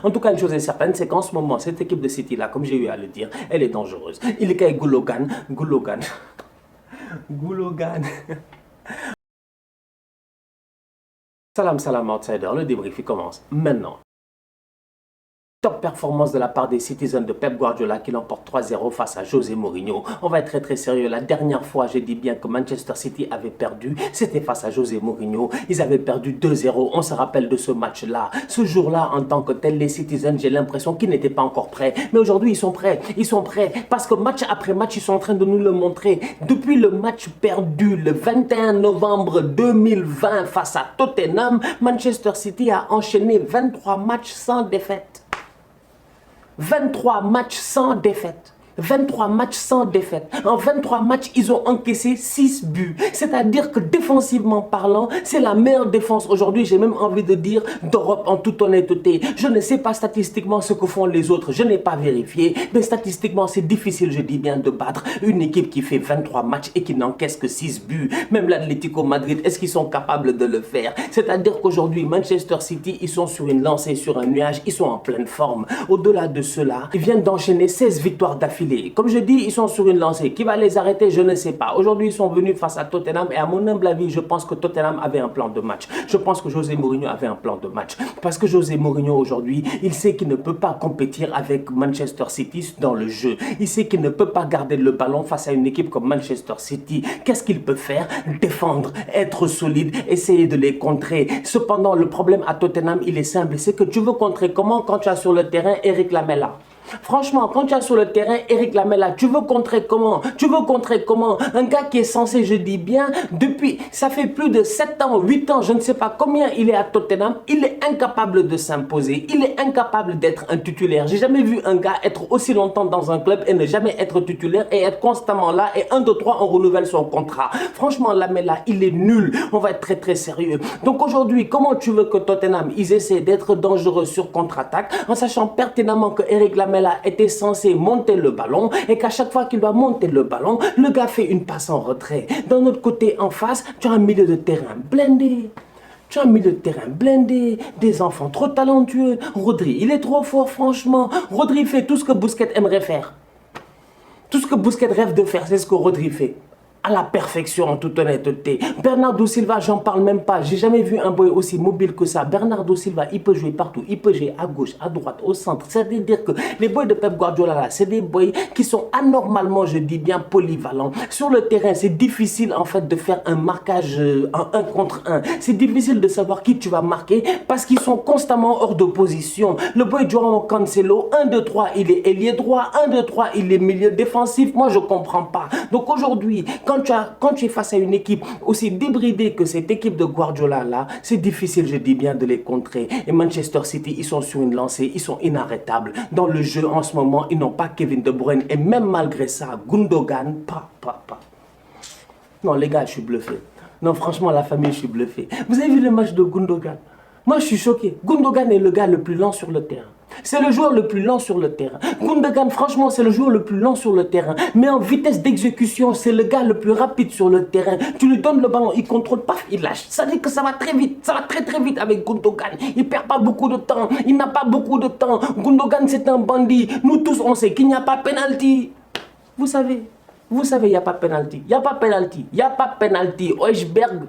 En tout cas, une chose est certaine, c'est qu'en ce moment, cette équipe de City-là, comme j'ai eu à le dire, elle est dangereuse. Il est qu'avec Goulogan. Salam, salam, outsider. Le débrief, il commence maintenant. Top performance de la part des Citizens de Pep Guardiola qui l'emporte 3-0 face à José Mourinho. On va être très sérieux. La dernière fois, j'ai dit bien que Manchester City avait perdu. C'était face à José Mourinho. Ils avaient perdu 2-0. On se rappelle de ce match-là. Ce jour-là, en tant que tel, les Citizens, j'ai l'impression qu'ils n'étaient pas encore prêts. Mais aujourd'hui, ils sont prêts. Ils sont prêts parce que match après match, ils sont en train de nous le montrer. Depuis le match perdu le 21 novembre 2020 face à Tottenham, Manchester City a enchaîné 23 matchs sans défaite. 23 matchs sans défaite. 23 matchs sans défaite. En 23 matchs, ils ont encaissé 6 buts. C'est-à-dire que défensivement parlant, c'est la meilleure défense aujourd'hui, j'ai même envie de dire, d'Europe en toute honnêteté. Je ne sais pas statistiquement ce que font les autres, je n'ai pas vérifié, mais statistiquement, c'est difficile, je dis bien, de battre une équipe qui fait 23 matchs et qui n'encaisse que 6 buts. Même l'Atlético Madrid, est-ce qu'ils sont capables de le faire? C'est-à-dire qu'aujourd'hui, Manchester City, ils sont sur une lancée, sur un nuage, ils sont en pleine forme. Au-delà de cela, ils viennent d'enchaîner 16 victoires d'affilée. Comme je dis, ils sont sur une lancée. Qui va les arrêter? Je ne sais pas. Aujourd'hui, ils sont venus face à Tottenham et à mon humble avis, je pense que Tottenham avait un plan de match. Je pense que José Mourinho avait un plan de match. Parce que José Mourinho aujourd'hui, il sait qu'il ne peut pas compétir avec Manchester City dans le jeu. Il sait qu'il ne peut pas garder le ballon face à une équipe comme Manchester City. Qu'est-ce qu'il peut faire? Défendre, être solide, essayer de les contrer. Cependant, le problème à Tottenham, il est simple. C'est que tu veux contrer comment quand tu as sur le terrain Eric Lamela? Franchement, quand tu as sur le terrain Eric Lamela, tu veux contrer comment? Tu veux contrer comment? Un gars qui est censé, je dis bien, depuis, ça fait plus de 7 ans, 8 ans, je ne sais pas combien il est à Tottenham, il est incapable de s'imposer, il est incapable d'être un titulaire. J'ai jamais vu un gars être aussi longtemps dans un club et ne jamais être titulaire et être constamment là et 1, 2, 3, on renouvelle son contrat. Franchement, Lamela, il est nul. On va être très très sérieux. Donc aujourd'hui, comment tu veux que Tottenham, ils essaient d'être dangereux sur contre-attaque en sachant pertinemment que Eric Lamela était censé monter le ballon et qu'à chaque fois qu'il doit monter le ballon, le gars fait une passe en retrait. D'un autre côté, en face, tu as un milieu de terrain blindé. Tu as un milieu de terrain blindé, des enfants trop talentueux. Rodri, il est trop fort, franchement. Rodri fait tout ce que Busquets aimerait faire. Tout ce que Busquets rêve de faire, c'est ce que Rodri fait. À la perfection, en toute honnêteté. Bernardo Silva, j'en parle même pas. J'ai jamais vu un boy aussi mobile que ça. Bernardo Silva, il peut jouer partout. Il peut jouer à gauche, à droite, au centre. C'est-à-dire que les boys de Pep Guardiola, là, c'est des boys qui sont anormalement, je dis bien, polyvalents. Sur le terrain, c'est difficile, en fait, de faire un marquage en 1 contre 1. C'est difficile de savoir qui tu vas marquer parce qu'ils sont constamment hors de position. Le boy Joao Cancelo, 1, 2, 3, il est ailier droit. 1, 2, 3, il est milieu défensif. Moi, je comprends pas. Donc aujourd'hui, quand tu es face à une équipe aussi débridée que cette équipe de Guardiola là, c'est difficile, je dis bien, de les contrer. Et Manchester City, ils sont sur une lancée, ils sont inarrêtables. Dans le jeu en ce moment, ils n'ont pas Kevin De Bruyne et même malgré ça, Gundogan, Non les gars, je suis bluffé. Non franchement, la famille, je suis bluffé. Vous avez vu le match de Gundogan? Moi, je suis choqué. Gundogan est le gars le plus lent sur le terrain. C'est le joueur le plus lent sur le terrain. Gundogan, franchement, c'est le joueur le plus lent sur le terrain. Mais en vitesse d'exécution, c'est le gars le plus rapide sur le terrain. Tu lui donnes le ballon, il contrôle, paf, il lâche. Ça dit que ça va très vite. Ça va très très vite avec Gundogan. Il perd pas beaucoup de temps. Il n'a pas beaucoup de temps. Gundogan, c'est un bandit. Nous tous, on sait qu'il n'y a pas penalty. Vous savez, il n'y a pas penalty. Il n'y a pas penalty. Il n'y a pas penalty. Højbjerg.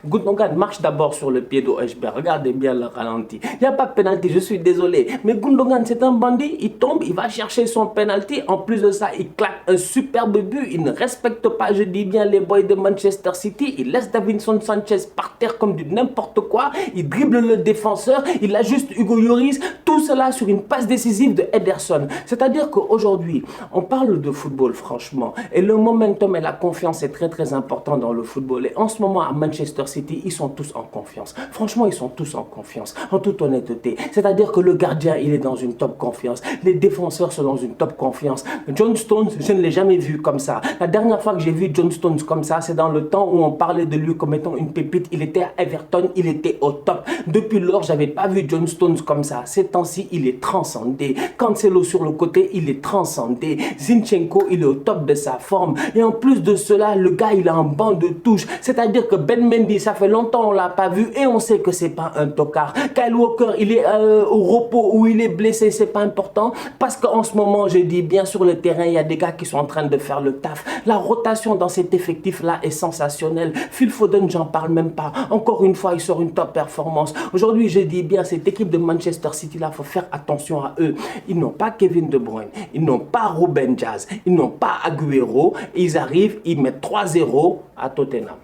Gundogan marche d'abord sur le pied de Højbjerg. Regardez bien le ralenti. Il n'y a pas de penalty, je suis désolé. Mais Gundogan, c'est un bandit. Il tombe, il va chercher son penalty. En plus de ça, il claque un superbe but. Il ne respecte pas, je dis bien, les boys de Manchester City. Il laisse Davinson Sanchez par terre comme du n'importe quoi. Il dribble le défenseur. Il ajuste Hugo Lloris. Tout cela sur une passe décisive de Ederson. C'est-à-dire qu'aujourd'hui, on parle de football, franchement. Et le momentum et la confiance est très très important dans le football. Et en ce moment, à Manchester City, ils sont tous en confiance. Franchement, ils sont tous en confiance, en toute honnêteté. C'est-à-dire que le gardien, il est dans une top confiance. Les défenseurs sont dans une top confiance. John Stones, je ne l'ai jamais vu comme ça. La dernière fois que j'ai vu John Stones comme ça, c'est dans le temps où on parlait de lui comme étant une pépite. Il était à Everton, il était au top. Depuis lors, je n'avais pas vu John Stones comme ça. Ces temps-ci, il est transcendé. Cancelo sur le côté, il est transcendé. Zinchenko, il est au top de sa forme. Et en plus de cela, le gars, il a un banc de touche. C'est-à-dire que Ben Mendy, ça fait longtemps on l'a pas vu et on sait que c'est pas un tocard. Kyle Walker, il est au repos ou il est blessé, c'est pas important. Parce qu'en ce moment, je dis bien sur le terrain, il y a des gars qui sont en train de faire le taf. La rotation dans cet effectif-là est sensationnelle. Phil Foden, j'en parle même pas. Encore une fois, il sort une top performance. Aujourd'hui, je dis bien, cette équipe de Manchester City-là, il faut faire attention à eux. Ils n'ont pas Kevin De Bruyne, ils n'ont pas Ruben Dias, ils n'ont pas Agüero. Ils arrivent, ils mettent 3-0 à Tottenham.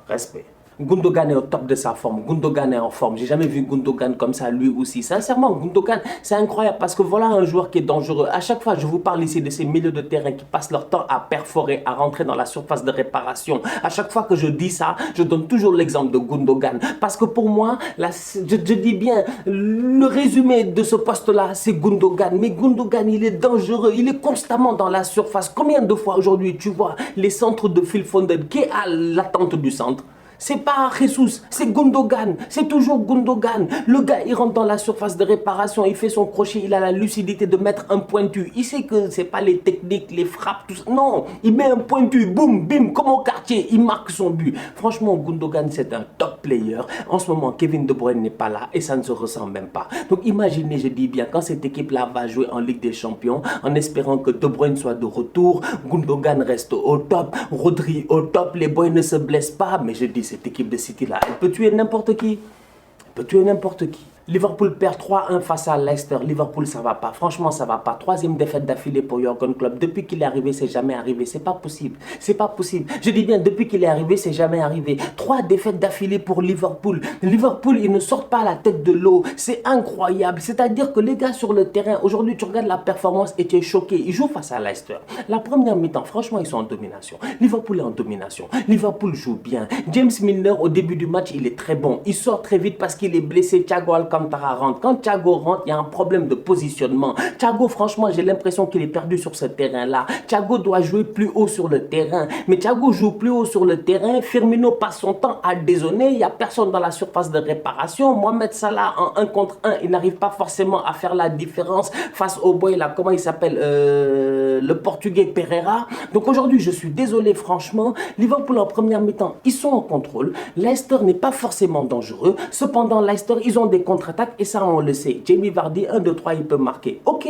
Respect. Gundogan est au top de sa forme. Gundogan est en forme. J'ai jamais vu Gundogan comme ça, lui aussi. Sincèrement, Gundogan, c'est incroyable parce que voilà un joueur qui est dangereux. À chaque fois, je vous parle ici de ces milieux de terrain qui passent leur temps à perforer, à rentrer dans la surface de réparation. À chaque fois que je dis ça, je donne toujours l'exemple de Gundogan. Parce que pour moi, je dis bien, le résumé de ce poste-là, c'est Gundogan. Mais Gundogan, il est dangereux. Il est constamment dans la surface. Combien de fois aujourd'hui, tu vois les centres de Phil Foden qui est à l'attente du centre? C'est pas Jesus, c'est Gundogan, c'est toujours Gundogan. Le gars, il rentre dans la surface de réparation, il fait son crochet, il a la lucidité de mettre un pointu. Il sait que c'est pas les techniques, les frappes, tout ça. Non, il met un pointu, boum, bim, comme au quartier, il marque son but. Franchement, Gundogan, c'est un top player. En ce moment, Kevin De Bruyne n'est pas là et ça ne se ressent même pas. Donc imaginez, je dis bien, quand cette équipe-là va jouer en Ligue des Champions, en espérant que De Bruyne soit de retour, Gundogan reste au top, Rodri au top, les boys ne se blessent pas, mais je dis, cette équipe de City-là, elle peut tuer n'importe qui. Elle peut tuer n'importe qui. Liverpool perd 3-1 face à Leicester. Liverpool, ça va pas. Franchement, ça va pas. Troisième défaite d'affilée pour Jürgen Klopp. Depuis qu'il est arrivé, c'est jamais arrivé. C'est pas possible. C'est pas possible. Je dis bien, depuis qu'il est arrivé, c'est jamais arrivé. 3 défaites d'affilée pour Liverpool. Liverpool, ils ne sortent pas la tête de l'eau. C'est incroyable. C'est-à-dire que les gars sur le terrain, aujourd'hui, tu regardes la performance et tu es choqué. Ils jouent face à Leicester. La première mi-temps, franchement, ils sont en domination. Liverpool est en domination. Liverpool joue bien. James Milner, au début du match, il est très bon. Il sort très vite parce qu'il est blessé. Thiago Alcantara rentre. Quand Thiago rentre, il y a un problème de positionnement. Thiago, franchement, j'ai l'impression qu'il est perdu sur ce terrain-là. Thiago doit jouer plus haut sur le terrain. Mais Thiago joue plus haut sur le terrain. Firmino passe son temps à dézonner. Il n'y a personne dans la surface de réparation. Mohamed Salah, en 1 contre 1, il n'arrive pas forcément à faire la différence face au boy, là, comment il s'appelle, le Portugais Pereira. Donc aujourd'hui, je suis désolé, franchement. Liverpool en première mi-temps, ils sont en contrôle. Leicester n'est pas forcément dangereux. Cependant, Leicester, ils ont des contre-attaques et ça, on le sait. Jamie Vardy, 1, 2, 3, il peut marquer. Ok.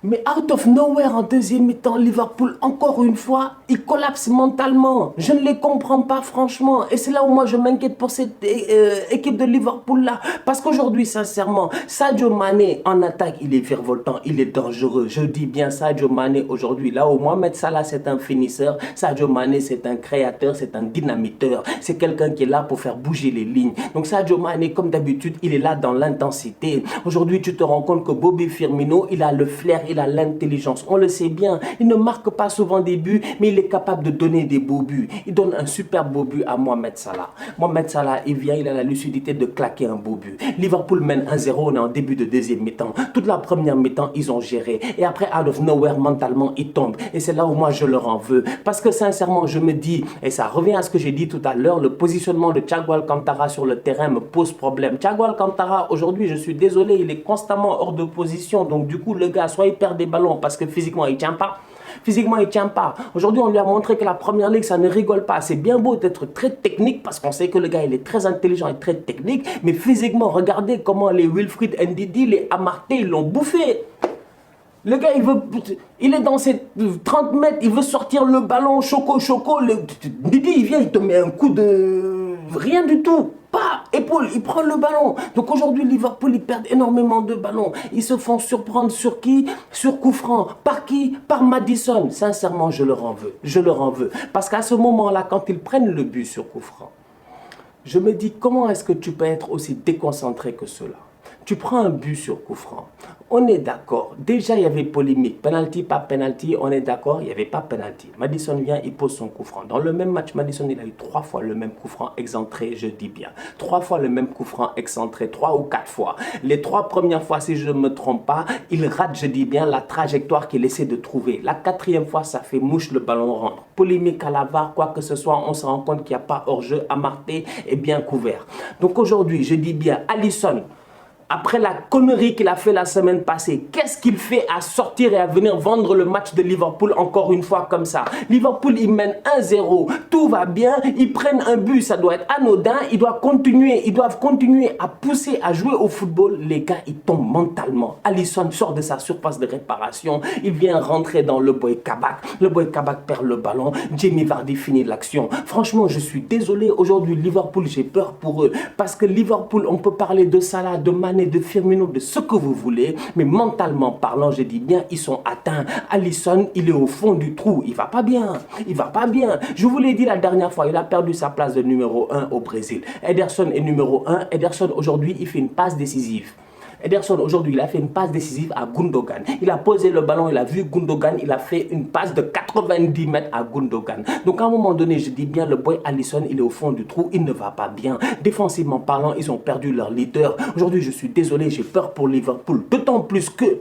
Mais out of nowhere, en deuxième mi-temps, Liverpool, encore une fois, il collapse mentalement. Je ne les comprends pas, franchement. Et c'est là où moi, je m'inquiète pour cette équipe de Liverpool-là. Parce qu'aujourd'hui, sincèrement, Sadio Mané, en attaque, il est virevoltant, il est dangereux. Je dis bien Sadio Mané aujourd'hui. Là où Mohamed Salah, c'est un finisseur. Sadio Mané, c'est un créateur, c'est un dynamiteur. C'est quelqu'un qui est là pour faire bouger les lignes. Donc Sadio Mané, comme d'habitude, il est là dans l'intensité. Aujourd'hui, tu te rends compte que Bobby Firmino, il a le flair, il a l'intelligence. On le sait bien. Il ne marque pas souvent des buts, mais il est capable de donner des beaux buts. Il donne un super beau but à Mohamed Salah. Mohamed Salah, il vient, il a la lucidité de claquer un beau but. Liverpool mène 1-0, on est en début de deuxième mi-temps. Toute la première mi-temps, ils ont géré. Et après, out of nowhere, mentalement, ils tombent. Et c'est là où moi, je leur en veux. Parce que sincèrement, je me dis, et ça revient à ce que j'ai dit tout à l'heure, le positionnement de Thiago Alcantara sur le terrain me pose problème. Thiago Alcantara, aujourd'hui, je suis désolé, il est constamment hors de position. Donc du coup, le gars, soit il perd des ballons parce que physiquement, il ne tient pas. Physiquement, il ne tient pas. Aujourd'hui, on lui a montré que la première ligue, ça ne rigole pas. C'est bien beau d'être très technique parce qu'on sait que le gars, il est très intelligent et très technique. Mais physiquement, regardez comment les Wilfried Ndidi, les Amarté, ils l'ont bouffé. Le gars, il est dans ses 30 mètres, il veut sortir le ballon, choco. Ndidi, il vient, il te met un coup de... rien du tout. Pas épaule, il prend le ballon. Donc aujourd'hui, Liverpool, ils perdent énormément de ballons. Ils se font surprendre sur qui? Sur coup franc. Par qui? Par Maddison. Sincèrement, je leur en veux. Je leur en veux. Parce qu'à ce moment-là, quand ils prennent le but sur coup franc, je me dis, comment est-ce que tu peux être aussi déconcentré que cela? Tu prends un but sur coup franc. On est d'accord. Déjà, il y avait polémique. Penalty, pas penalty. On est d'accord. Il n'y avait pas penalty. Maddison vient, il pose son coup franc. Dans le même match, Maddison, il a eu 3 fois le même coup franc excentré, je dis bien. 3 fois le même coup franc excentré. 3 ou 4 fois. Les 3 premières fois, si je ne me trompe pas, il rate, je dis bien, la trajectoire qu'il essaie de trouver. La 4e fois, ça fait mouche, le ballon rentre. Polémique à la VAR, quoi que ce soit, on se rend compte qu'il n'y a pas hors-jeu. Amarté est bien couvert. Donc aujourd'hui, je dis bien, Alisson, après la connerie qu'il a fait la semaine passée, qu'est-ce qu'il fait à sortir et à venir vendre le match de Liverpool encore une fois comme ça? Liverpool, il mène 1-0, tout va bien, ils prennent un but, ça doit être anodin, ils doivent continuer à pousser, à jouer au football. Les gars, ils tombent mentalement. Alisson sort de sa surface de réparation, il vient rentrer dans le Boy Kabak. Le Boy Kabak perd le ballon, Jamie Vardy finit l'action. Franchement, je suis désolé, aujourd'hui, Liverpool, j'ai peur pour eux. Parce que Liverpool, on peut parler de Salah, de Mané, de Firmino, de ce que vous voulez, mais mentalement parlant, je dis bien, ils sont atteints. Alisson, il est au fond du trou, il va pas bien, il va pas bien. Je vous l'ai dit la dernière fois, il a perdu sa place de numéro 1 au Brésil. Ederson est numéro 1, Ederson aujourd'hui, il fait une passe décisive. Ederson aujourd'hui, il a fait une passe décisive à Gundogan. Il a posé le ballon, il a vu Gundogan, il a fait une passe de 90 mètres à Gundogan. Donc à un moment donné, je dis bien, le boy Alisson, il est au fond du trou, il ne va pas bien. Défensivement parlant, ils ont perdu leur leader. Aujourd'hui, je suis désolé, j'ai peur pour Liverpool. D'autant plus que,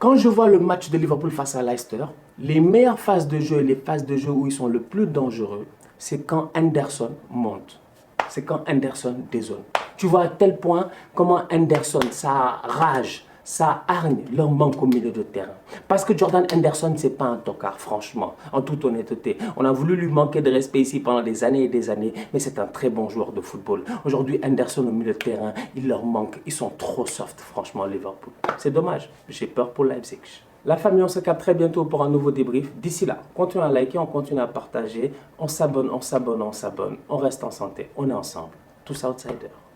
quand je vois le match de Liverpool face à Leicester, les meilleures phases de jeu, les phases de jeu où ils sont le plus dangereux, c'est quand Henderson monte. C'est quand Henderson dézone. Tu vois à tel point comment Henderson, ça rage, ça hargne leur manque au milieu de terrain. Parce que Jordan Henderson, c'est pas un tocard, franchement, en toute honnêteté. On a voulu lui manquer de respect ici pendant des années et des années, mais c'est un très bon joueur de football. Aujourd'hui, Henderson au milieu de terrain, il leur manque. Ils sont trop soft, franchement, Liverpool. C'est dommage. J'ai peur pour Leipzig. La famille, on se capte très bientôt pour un nouveau débrief. D'ici là, continuez à liker, on continue à partager. On s'abonne, on s'abonne, on s'abonne. On reste en santé, on est ensemble. Tous outsiders.